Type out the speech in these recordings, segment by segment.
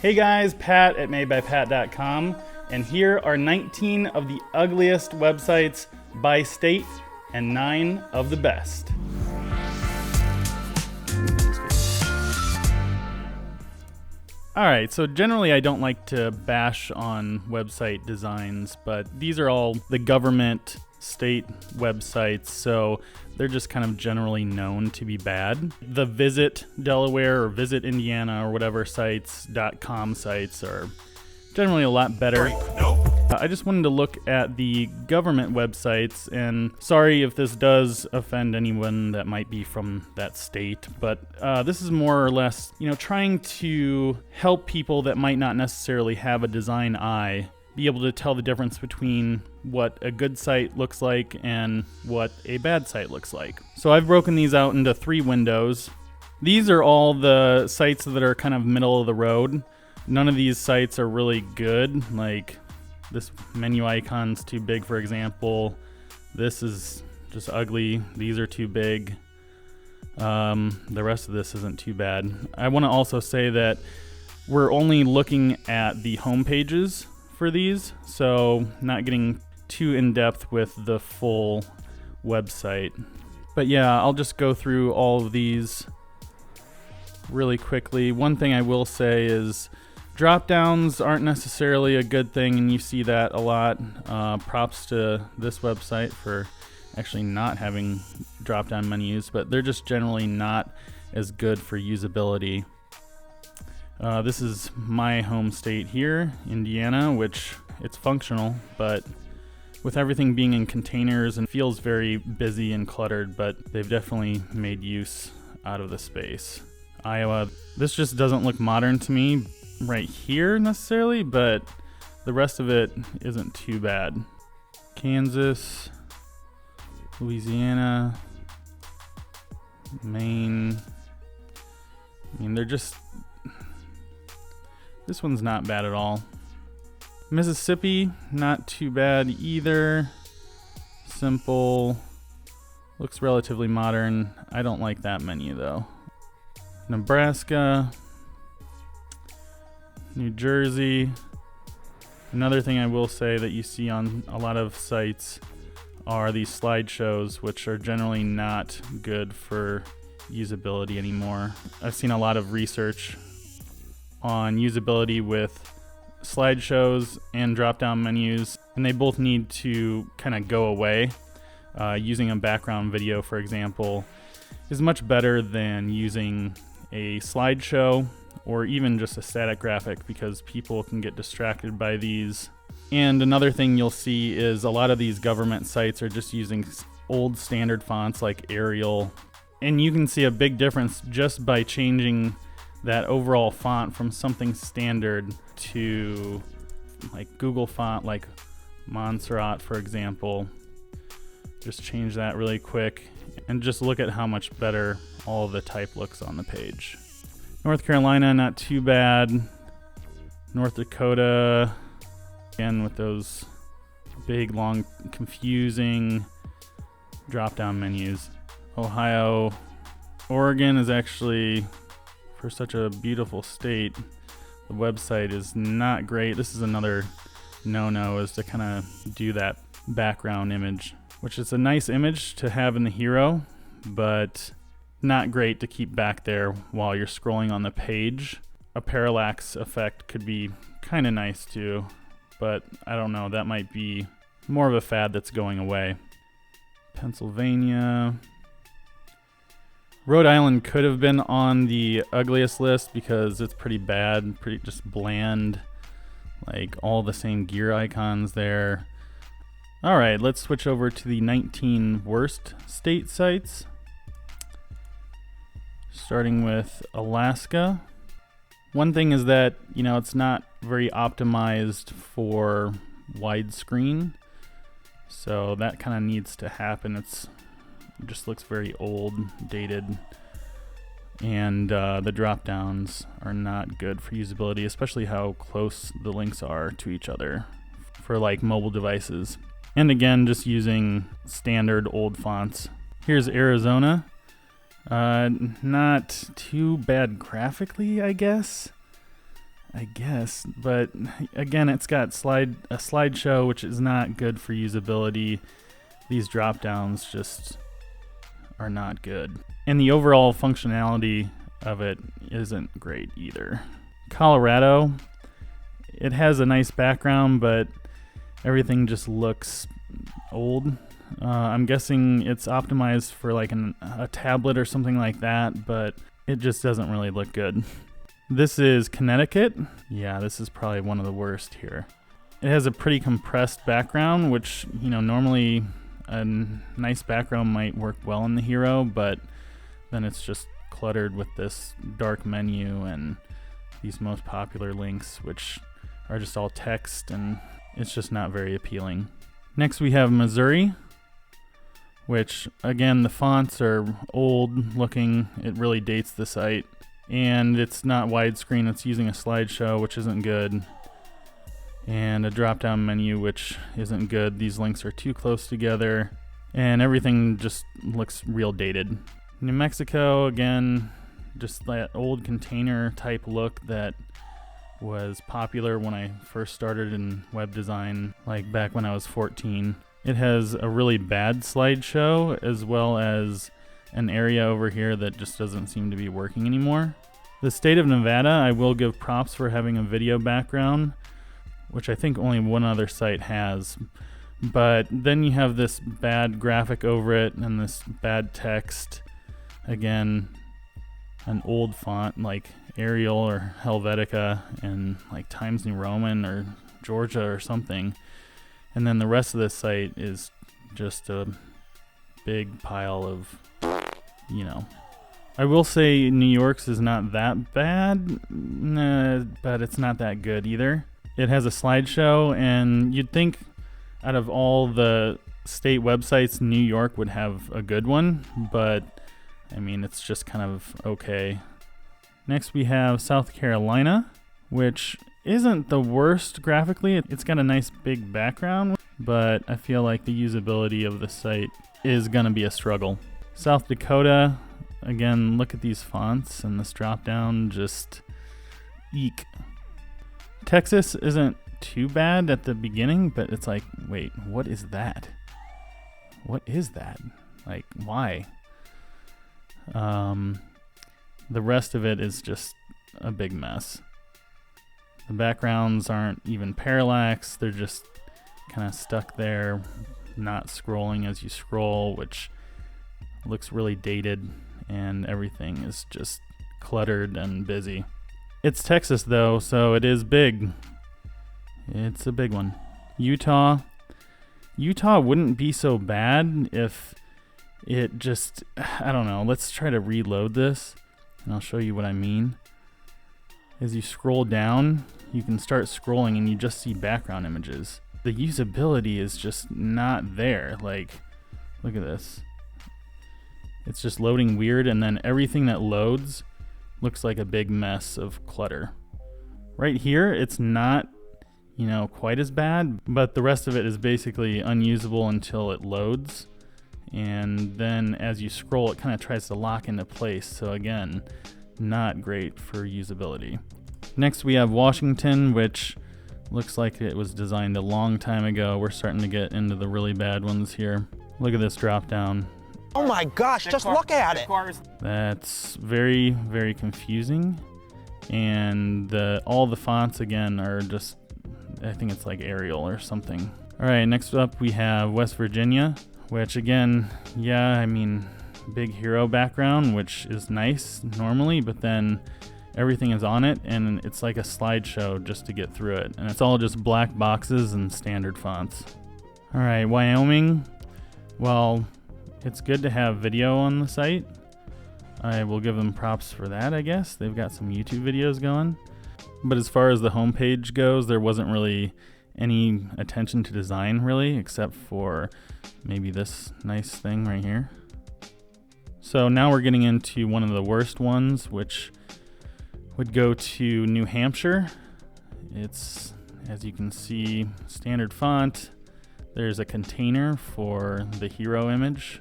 Hey guys, Pat at madebypat.com, and here are 19 of the ugliest websites by state and 9 of the best. Alright, so generally I don't like to bash on website designs, but these are all the government state websites, so they're just kind of generally known to be bad. The Visit Delaware or Visit Indiana or whatever .com sites are generally a lot better. I just wanted to look at the government websites, and sorry if this does offend anyone that might be from that state, but this is more or less, trying to help people that might not necessarily have a design eye be able to tell the difference between what a good site looks like and what a bad site looks like. So I've broken these out into 3 windows. These are all the sites that are kind of middle of the road. None of these sites are really good. Like this menu icon's too big, for example. This is just ugly. These are too big. The rest of this isn't too bad. I want to also say that we're only looking at the home pages for these, so not getting too in-depth with the full website. But yeah, I'll just go through all of these really quickly. One thing I will say is drop-downs aren't necessarily a good thing, and you see that a lot. Props to this website for actually not having drop-down menus, but they're just generally not as good for usability. This is my home state here, Indiana, which it's functional, but with everything being in containers and feels very busy and cluttered, but they've definitely made use out of the space. Iowa, this just doesn't look modern to me right here necessarily, but the rest of it isn't too bad. Kansas, Louisiana, Maine. They're just... This one's not bad at all. Mississippi, not too bad either. Simple. Looks relatively modern. I don't like that menu though. Nebraska. New Jersey. Another thing I will say that you see on a lot of sites are these slideshows, which are generally not good for usability anymore. I've seen a lot of research on usability with slideshows and drop-down menus, and they both need to kind of go away. Using a background video, for example, is much better than using a slideshow or even just a static graphic, because people can get distracted by these. And another thing you'll see is a lot of these government sites are just using old standard fonts like Arial, and you can see a big difference just by changing that overall font from something standard to like Google font, like Montserrat, for example. Just change that really quick and just look at how much better all the type looks on the page. North Carolina, not too bad. North Dakota, again with those big, long, confusing drop-down menus. Ohio, Oregon is actually, for such a beautiful state, the website is not great. This is another no-no, is to kind of do that background image, which is a nice image to have in the hero, but not great to keep back there while you're scrolling on the page. A parallax effect could be kind of nice too, but I don't know, that might be more of a fad that's going away. Pennsylvania. Rhode Island could have been on the ugliest list because it's pretty bad, pretty just bland, like all the same gear icons there. All right, let's switch over to the 19 worst state sites. Starting with Alaska. One thing is that, it's not very optimized for widescreen, so that kind of needs to happen. It just looks very old, dated, and the drop downs are not good for usability, especially how close the links are to each other for like mobile devices. And again, just using standard old fonts. Here's Arizona. Not too bad graphically, I guess. I guess. But again, it's got a slideshow, which is not good for usability. These drop downs just are not good. And the overall functionality of it isn't great either. Colorado, it has a nice background, but everything just looks old. I'm guessing it's optimized for like a tablet or something like that, but it just doesn't really look good. This is Connecticut. Yeah, this is probably one of the worst here. It has a pretty compressed background, which, you know, normally a nice background might work well in the hero, but then it's just cluttered with this dark menu and these most popular links, which are just all text, and it's just not very appealing. Next we have Missouri, which again, the fonts are old looking. It really dates the site, and it's not widescreen. It's using a slideshow, which isn't good, and a drop-down menu, which isn't good. These links are too close together, and everything just looks real dated. New Mexico, again, just that old container type look that was popular when I first started in web design, like back when I was 14. It has a really bad slideshow, as well as an area over here that just doesn't seem to be working anymore. The state of Nevada, I will give props for having a video background, which I think only one other site has. But then you have this bad graphic over it and this bad text. Again, an old font like Arial or Helvetica and like Times New Roman or Georgia or something. And then the rest of this site is just a big pile of, you know. I will say New York's is not that bad, but it's not that good either. It has a slideshow, and you'd think out of all the state websites, New York would have a good one, but I mean, it's just kind of okay. Next we have South Carolina, which isn't the worst graphically. It's got a nice big background, but I feel like the usability of the site is gonna be a struggle. South Dakota, again, look at these fonts and this drop down, just eek. Texas isn't too bad at the beginning, but it's like, wait, what is that? What is that? Like, why? The rest of it is just a big mess. The backgrounds aren't even parallax. They're just kind of stuck there, not scrolling as you scroll, which looks really dated, and everything is just cluttered and busy. It's Texas though, so it is big. It's a big one. Utah wouldn't be so bad if it just, I don't know, let's try to reload this and I'll show you what I mean. As you scroll down, you can start scrolling and you just see background images. The usability is just not there. Like, look at this. It's just loading weird, and then everything that loads looks like a big mess of clutter. Right here, it's not, you know, quite as bad, but the rest of it is basically unusable until it loads. And then as you scroll, it kind of tries to lock into place. So again, not great for usability. Next we have Washington, which looks like it was designed a long time ago. We're starting to get into the really bad ones here. Look at this drop down. Oh my gosh, just look at it. That's very, very confusing. And all the fonts again are just, I think it's like Arial or something. All right, next up we have West Virginia, which again, yeah, I mean, big hero background, which is nice normally, but then everything is on it and it's like a slideshow just to get through it. And it's all just black boxes and standard fonts. All right, Wyoming. Well, it's good to have video on the site. I will give them props for that, I guess. They've got some YouTube videos going. But as far as the homepage goes, there wasn't really any attention to design really, except for maybe this nice thing right here. So now we're getting into one of the worst ones, which would go to New Hampshire. It's, as you can see, standard font. There's a container for the hero image,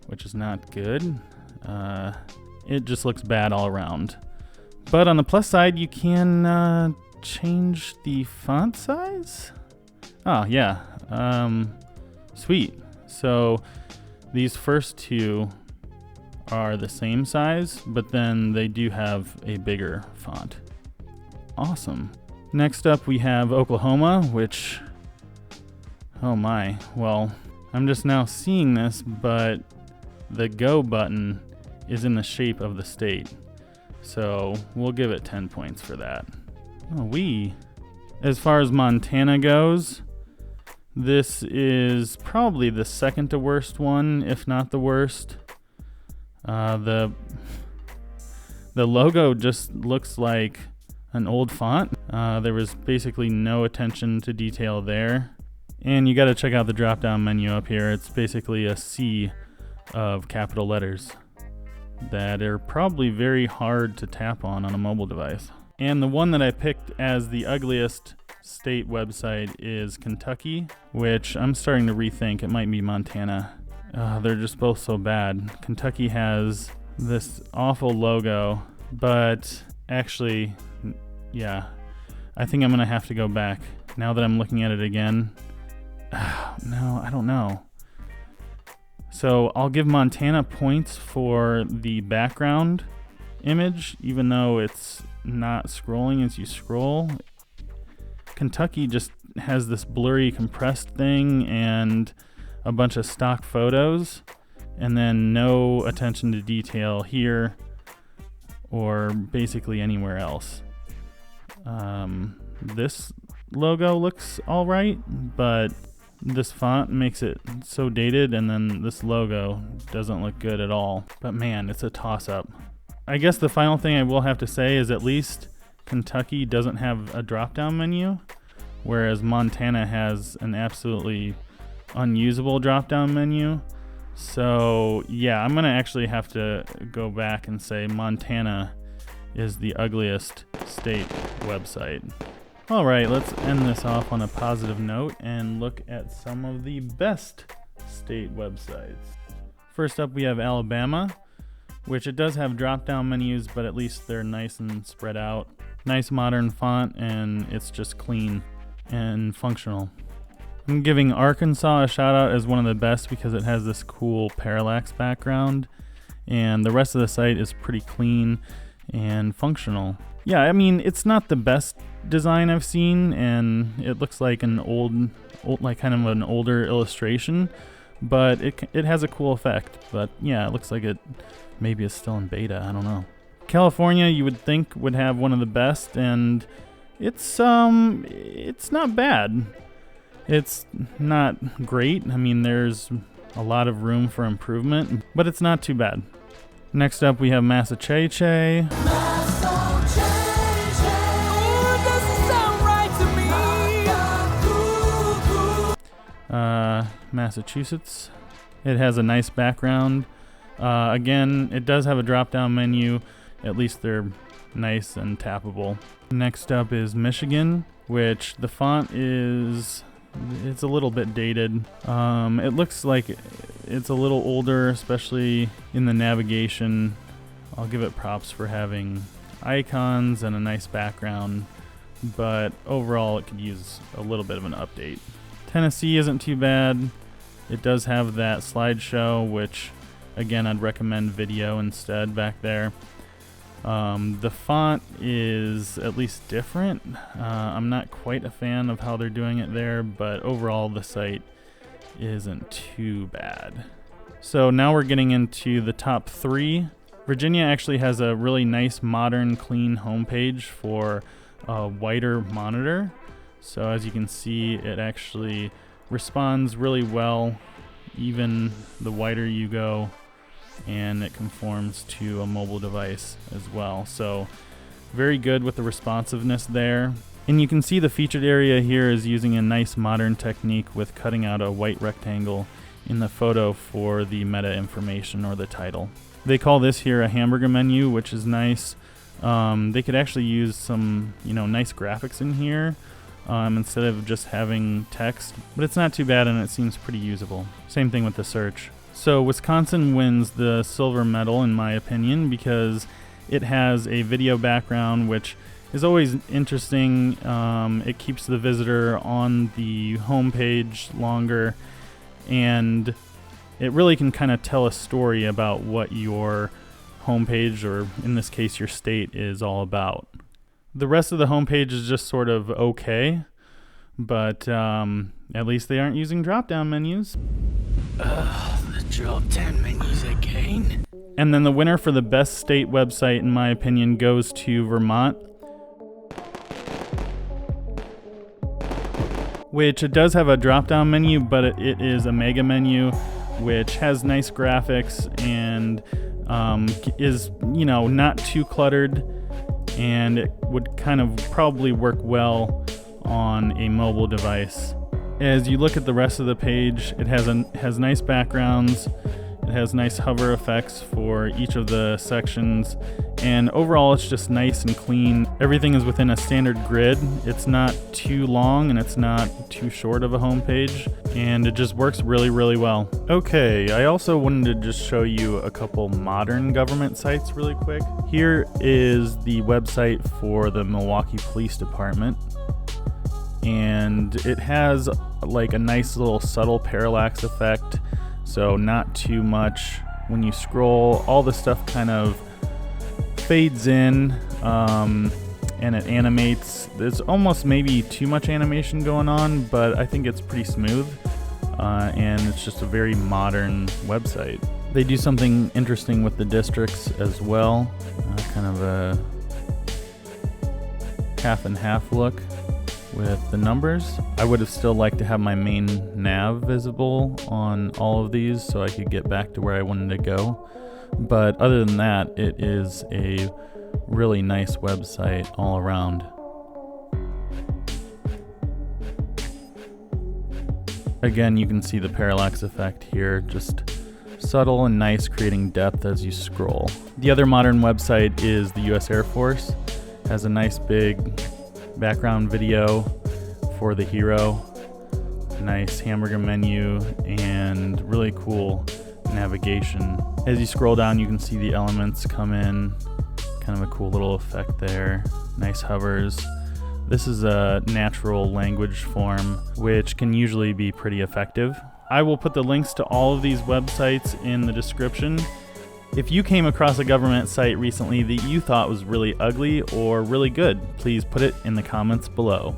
which is not good. It just looks bad all around. But on the plus side, you can change the font size? Oh, yeah. Sweet. So these first two are the same size, but then they do have a bigger font. Awesome. Next up we have Oklahoma, which, oh my, well, I'm just now seeing this, but the go button is in the shape of the state. So we'll give it 10 points for that. Oh, as far as Montana goes, this is probably the second to worst one, if not the worst. The logo just looks like an old font. There was basically no attention to detail there. And you got to check out the drop-down menu up here. It's basically a sea of capital letters that are probably very hard to tap on a mobile device. And the one that I picked as the ugliest state website is Kentucky, which I'm starting to rethink. It might be Montana. They're just both so bad. Kentucky has this awful logo, but actually, yeah, I think I'm going to have to go back now that I'm looking at it again. No, I don't know. So I'll give Montana points for the background image, even though it's not scrolling as you scroll. Kentucky just has this blurry compressed thing and a bunch of stock photos, and then no attention to detail here or basically anywhere else. This logo looks all right, but this font makes it so dated, and then this logo doesn't look good at all. But man, it's a toss-up. I guess the final thing I will have to say is at least Kentucky doesn't have a drop-down menu, whereas Montana has an absolutely unusable drop-down menu. So yeah, I'm gonna actually have to go back and say Montana is the ugliest state website. All right, let's end this off on a positive note and look at some of the best state websites. First up, we have Alabama, which it does have drop-down menus, but at least they're nice and spread out. Nice modern font, and it's just clean and functional. I'm giving Arkansas a shout out as one of the best because it has this cool parallax background, and the rest of the site is pretty clean and functional. Yeah, I mean, it's not the best design I've seen, and it looks like an old like kind of an older illustration, but it has a cool effect. But yeah, it looks like it maybe is still in beta. I don't know. California, you would think, would have one of the best, and it's not bad. It's not great. I mean, there's a lot of room for improvement, but it's not too bad. Next up, we have Massachusetts. Massachusetts. It has a nice background. Again, it does have a drop-down menu. At least they're nice and tappable. Next up is Michigan, which the font it's a little bit dated. It looks like it's a little older, especially in the navigation. I'll give it props for having icons and a nice background, but overall it could use a little bit of an update. Tennessee isn't too bad. It does have that slideshow, which again I'd recommend video instead back there. The font is at least different. I'm not quite a fan of how they're doing it there, but overall the site isn't too bad. So now we're getting into the top 3. Virginia actually has a really nice, modern, clean homepage for a wider monitor. So as you can see, it actually responds really well, even the wider you go, and it conforms to a mobile device as well. So very good with the responsiveness there. And you can see the featured area here is using a nice modern technique with cutting out a white rectangle in the photo for the meta information or the title. They call this here a hamburger menu, which is nice. They could actually use some, nice graphics in here instead of just having text, but it's not too bad and it seems pretty usable. Same thing with the search. So Wisconsin wins the silver medal in my opinion because it has a video background which is always interesting. It keeps the visitor on the homepage longer, and it really can kind of tell a story about what your homepage, or in this case your state, is all about. The rest of the homepage is just sort of okay, but at least they aren't using drop-down menus. The drop-down menus again. And then the winner for the best state website, in my opinion, goes to Vermont, which it does have a drop-down menu, but it is a mega menu, which has nice graphics and is, not too cluttered, and it would kind of probably work well on a mobile device. As you look at the rest of the page, it has nice backgrounds, it has nice hover effects for each of the sections, and overall it's just nice and clean. Everything is within a standard grid. It's not too long and it's not too short of a homepage, and it just works really, really well. Okay, I also wanted to just show you a couple modern government sites really quick. Here is the website for the Milwaukee Police Department, and it has like a nice little subtle parallax effect, so not too much. When you scroll, all the stuff kind of fades in, and it animates. There's almost maybe too much animation going on, but I think it's pretty smooth, and it's just a very modern website. They do something interesting with the districts as well, kind of a half and half look with the numbers. I would have still liked to have my main nav visible on all of these so I could get back to where I wanted to go. But other than that, it is a really nice website all around. Again, you can see the parallax effect here, just subtle and nice, creating depth as you scroll. The other modern website is the US Air Force. It has a nice big background video for the hero, nice hamburger menu, and really cool navigation. As you scroll down, you can see the elements come in, kind of a cool little effect there, nice hovers. This is a natural language form, which can usually be pretty effective. I will put the links to all of these websites in the description. If you came across a government site recently that you thought was really ugly or really good, please put it in the comments below.